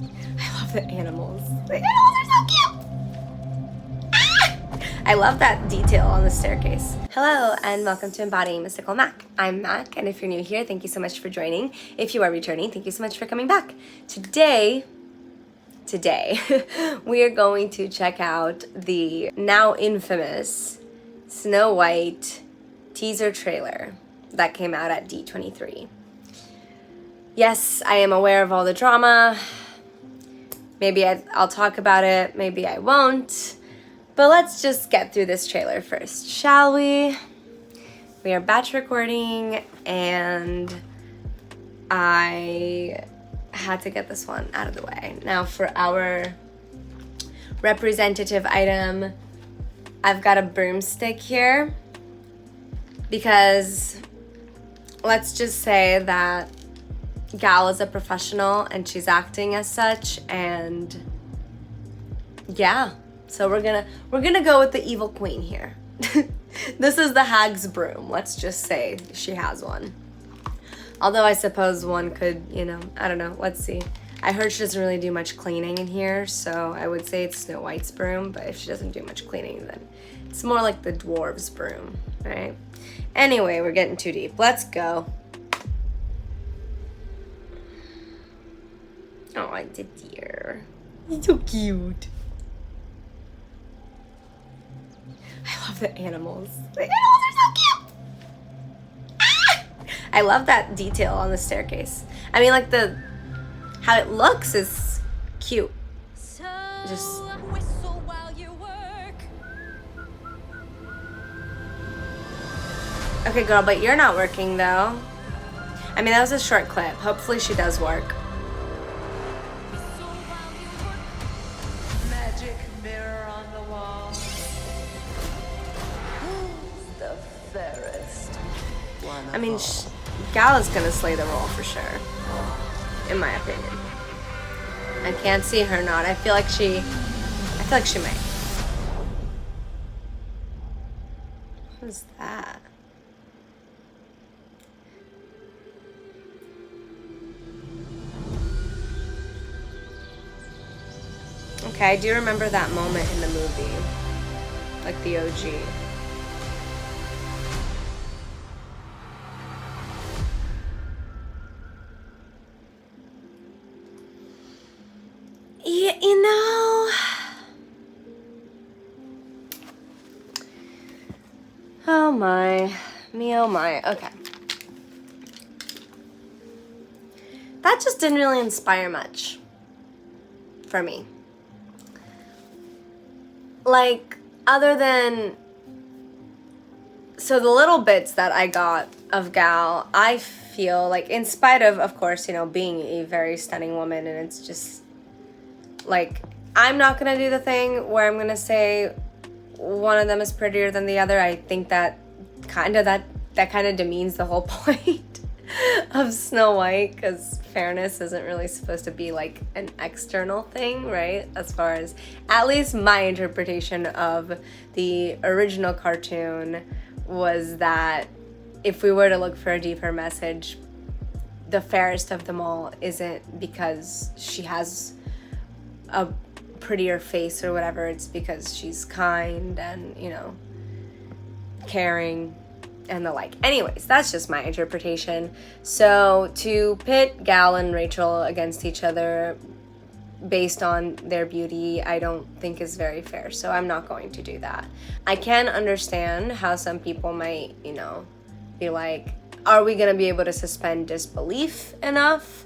I love the animals. The animals are so cute! Ah! I love that detail on the staircase. Hello, and welcome to Embodying Mystical Mac. I'm Mac, and if you're new here, thank you so much for joining. If you are returning, thank you so much for coming back. Today, we are going to check out the now infamous Snow White teaser trailer that came out at D23. Yes, I am aware of all the drama. Maybe I'll talk about it, maybe I won't. But let's just get through this trailer first, shall we? We are batch recording, and I had to get this one out of the way. Now for our representative item, I've got a broomstick here because let's just say that Gal is a professional and she's acting as such, and yeah, so we're gonna go with the evil queen here. This is the hag's broom. Let's just say she has one. Although I suppose one could, I don't know. Let's see. I heard she doesn't really do much cleaning in here, so I would say it's Snow White's broom, but if she doesn't do much cleaning, then it's more like the dwarf's broom, right? Anyway, we're getting too deep. Let's go. Oh, it's a deer. He's so cute. I love the animals. The animals are so cute! Ah! I love that detail on the staircase. I mean, like how it looks is cute. Just whistle while you work. okay, girl, but you're not working though. I mean, that was a short clip. Hopefully she does work. Magic mirror on the wall. Who's the fairest one of I mean, all? Gal is gonna slay the role for sure, in my opinion. I can't see her not. I feel like she might. What is that? Okay, I do remember that moment in the movie, like the OG. Yeah, oh my, me oh my, okay. That just didn't really inspire much for me. Like, other than, so the little bits that I got of Gal, I feel like, in spite of course, being a very stunning woman, and it's just, like, I'm not gonna do the thing where I'm gonna say one of them is prettier than the other. I think that kind of demeans the whole point of Snow White, because fairness isn't really supposed to be like an external thing, right? As far as at least my interpretation of the original cartoon was that if we were to look for a deeper message, the fairest of them all isn't because she has a prettier face or whatever. It's because she's kind and, caring and the like. Anyways, that's just my interpretation. So to pit Gal and Rachel against each other based on their beauty, I don't think is very fair. So I'm not going to do that. I can understand how some people might, be like, are we going to be able to suspend disbelief enough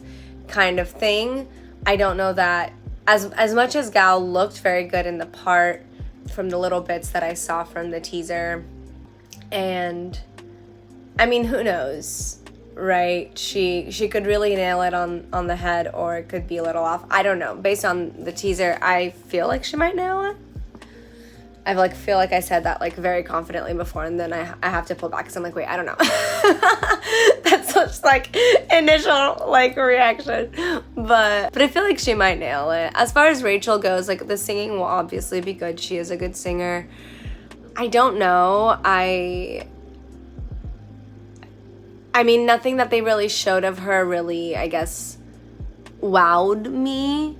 kind of thing? I don't know that as much as Gal looked very good in the part from the little bits that I saw from the teaser, and I mean, who knows, right? She could really nail it on the head, or it could be a little off. I don't know. Based on the teaser, I feel like she might nail it. I feel like I said that very confidently before, and then I have to pull back because I'm like, wait, I don't know. That's such initial reaction, but I feel like she might nail it. As far as Rachel goes, the singing will obviously be good. She is a good singer. I don't know. I mean, nothing that they really showed of her really, I guess, wowed me.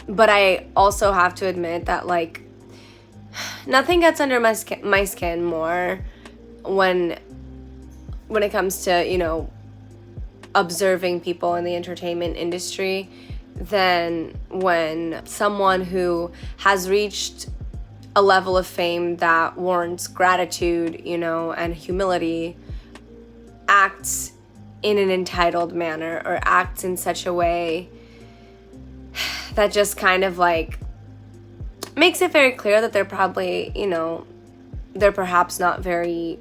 But I also have to admit that, like, nothing gets under my skin more when it comes to, you know, observing people in the entertainment industry than when someone who has reached a level of fame that warrants gratitude, you know, and humility acts in an entitled manner, or acts in such a way that just kind of like makes it very clear that they're probably, you know, they're perhaps not very,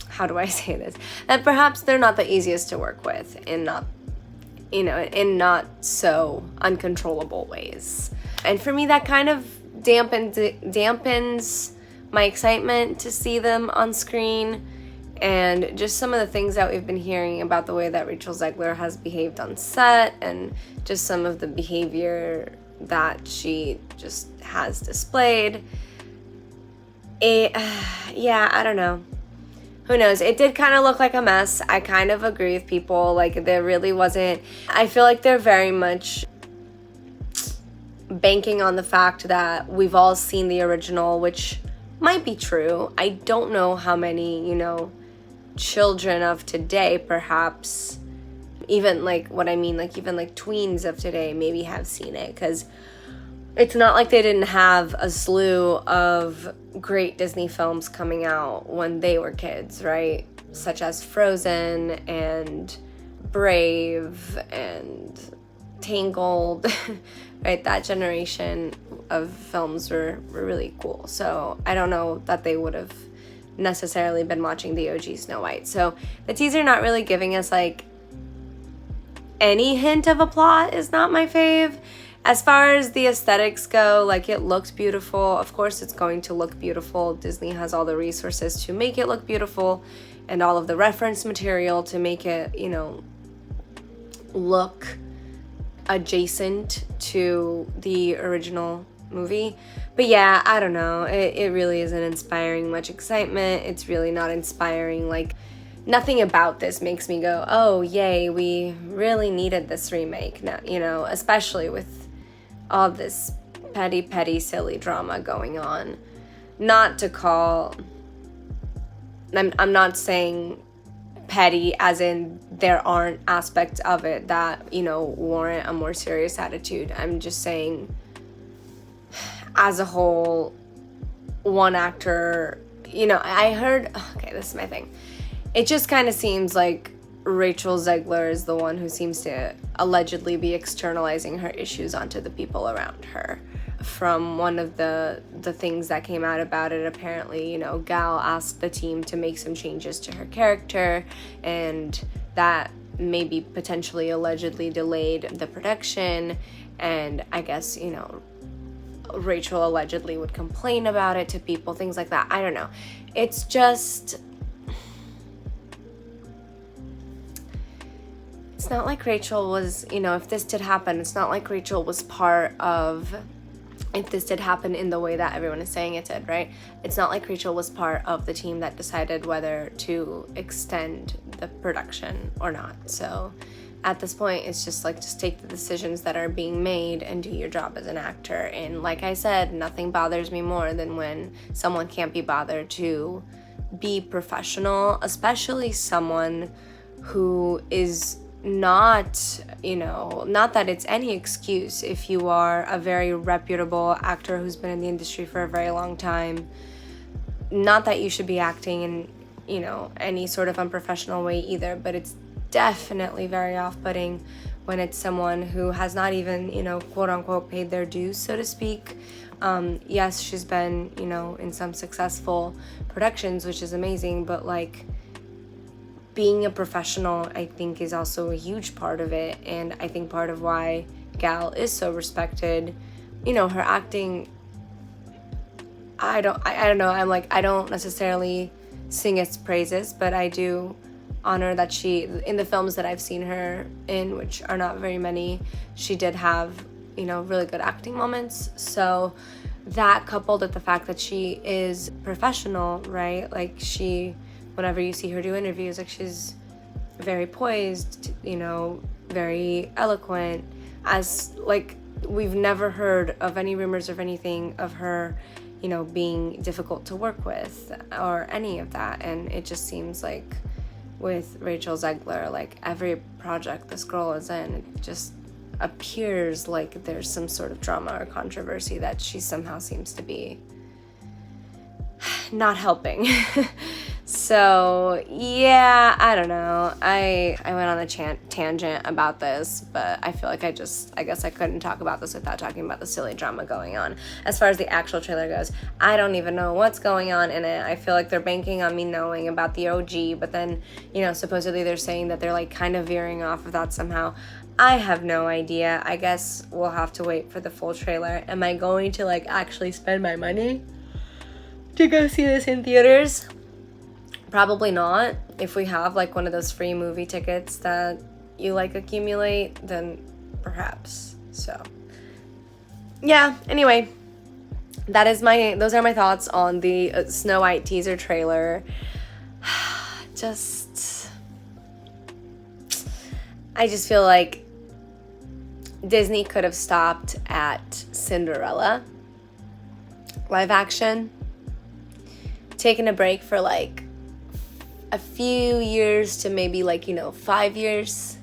how do I say this? That perhaps they're not the easiest to work with, and not, you know, in not so uncontrollable ways. And for me, that kind of dampens my excitement to see them on screen. And just some of the things that we've been hearing about the way that Rachel Zegler has behaved on set, and just some of the behavior that she just has displayed. Yeah, I don't know. Who knows? It did kind of look like a mess. I kind of agree with people. Like, there really wasn't... I feel like they're very much banking on the fact that we've all seen the original, which might be true. I don't know how many, you know, children of today, perhaps, even like what I mean, like even like tweens of today maybe have seen it, because it's not like they didn't have a slew of great Disney films coming out when they were kids, right? Such as Frozen and Brave and Tangled, right? That generation of films were really cool. So I don't know that they would have necessarily been watching the OG Snow White. So the teaser not really giving us like any hint of a plot is not my fave. As far as the aesthetics go, like, it looks beautiful. Of course it's going to look beautiful. Disney has all the resources to make it look beautiful, and all of the reference material to make it, you know, look adjacent to the original movie. But yeah, I don't know. It really isn't inspiring much excitement. It's really not inspiring. Like, nothing about this makes me go, oh, yay, we really needed this remake. No, you know, especially with all this petty, silly drama going on. Not to call... I'm not saying petty as in there aren't aspects of it that, you know, warrant a more serious attitude. I'm just saying, as a whole, one actor, you know, I heard, okay, this is my thing. It just kind of seems like Rachel Zegler is the one who seems to allegedly be externalizing her issues onto the people around her. From one of the things that came out about it, apparently, you know, Gal asked the team to make some changes to her character, and that maybe potentially allegedly delayed the production. And I guess, you know, Rachel allegedly would complain about it to people, things like that. I don't know. It's just... it's not like Rachel was, you know, if this did happen, it's not like Rachel was part of... if this did happen in the way that everyone is saying it did, right? It's not like Rachel was part of the team that decided whether to extend the production or not. So at this point, it's just like, just take the decisions that are being made and do your job as an actor. And like I said, nothing bothers me more than when someone can't be bothered to be professional, especially someone who is not, you know, not that it's any excuse if you are a very reputable actor who's been in the industry for a very long time. Not that you should be acting in, you know, any sort of unprofessional way either, but it's definitely very off-putting when it's someone who has not even, you know, quote-unquote paid their dues, so to speak. Yes, she's been, you know, in some successful productions, which is amazing, but like, being a professional, I think, is also a huge part of it. And I think part of why Gal is so respected, you know, her acting, I don't know, I'm like, I don't necessarily sing its praises, but I do honor that she, in the films that I've seen her in, which are not very many, she did have, you know, really good acting moments. So that, coupled with the fact that she is professional, right? Like, she... whenever you see her do interviews, like, she's very poised, you know, very eloquent, as like we've never heard of any rumors of anything of her, you know, being difficult to work with or any of that. And it just seems like with Rachel Zegler, like every project this girl is in, it just appears like there's some sort of drama or controversy that she somehow seems to be not helping. So yeah, I don't know. I went on a tangent about this, but I feel like I guess I couldn't talk about this without talking about the silly drama going on. As far as the actual trailer goes, I don't even know what's going on in it. I feel like they're banking on me knowing about the OG, but then, you know, supposedly they're saying that they're like kind of veering off of that somehow. I have no idea. I guess we'll have to wait for the full trailer. Am I going to like actually spend my money to go see this in theaters? Probably not. If we have like one of those free movie tickets that you like accumulate, then perhaps. So yeah, anyway, those are my thoughts on the Snow White teaser trailer. I just feel like Disney could have stopped at Cinderella live action, taken a break for like a few years to maybe like, you know, 5 years,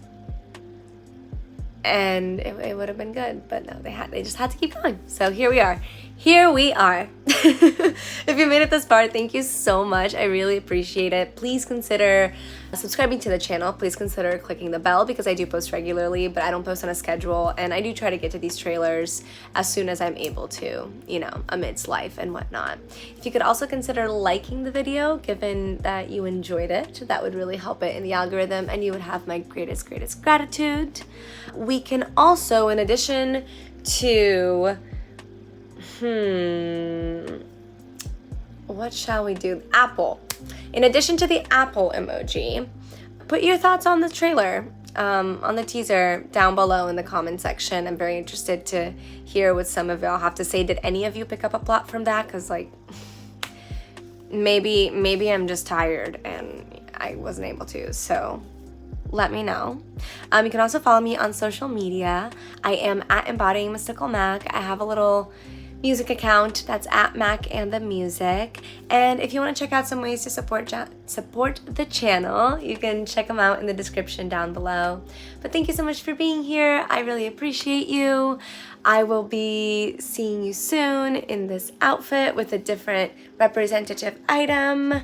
and it would have been good. But no, they just had to keep going. So here we are. If you made it this far, thank you so much. I really appreciate it. Please consider subscribing to the channel. Please consider clicking the bell, because I do post regularly, but I don't post on a schedule, and I do try to get to these trailers as soon as I'm able to, you know, amidst life and whatnot. If you could also consider liking the video, given that you enjoyed it, that would really help it in the algorithm, and you would have my greatest gratitude. We can also, in addition to what shall we do? Apple. In addition to the Apple emoji, put your thoughts on the trailer, on the teaser down below in the comment section. I'm very interested to hear what some of y'all have to say. Did any of you pick up a plot from that? Because like, maybe I'm just tired and I wasn't able to. So let me know. You can also follow me on social media. I am at Embodying Mystical Mac. I have a little music account that's at Mac and the Music. And if you want to check out some ways to support the channel, you can check them out in the description down below. But thank you so much for being here. I really appreciate you. I will be seeing you soon in this outfit with a different representative item.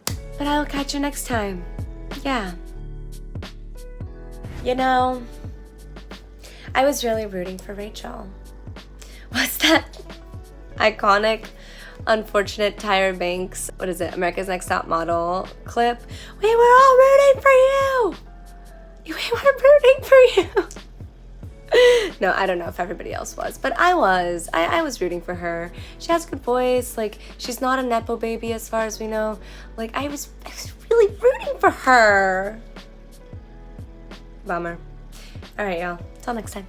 But I will catch you next time. Yeah. You know, I was really rooting for Rachel. What's that iconic, unfortunate Tyra Banks, what is it, America's Next Top Model clip? We were all rooting for you! We were rooting for you! No, I don't know if everybody else was, but I was. I was rooting for her. She has a good voice. Like, she's not a Nepo baby as far as we know. Like, I was really rooting for her. Bummer. All right, y'all. Till next time.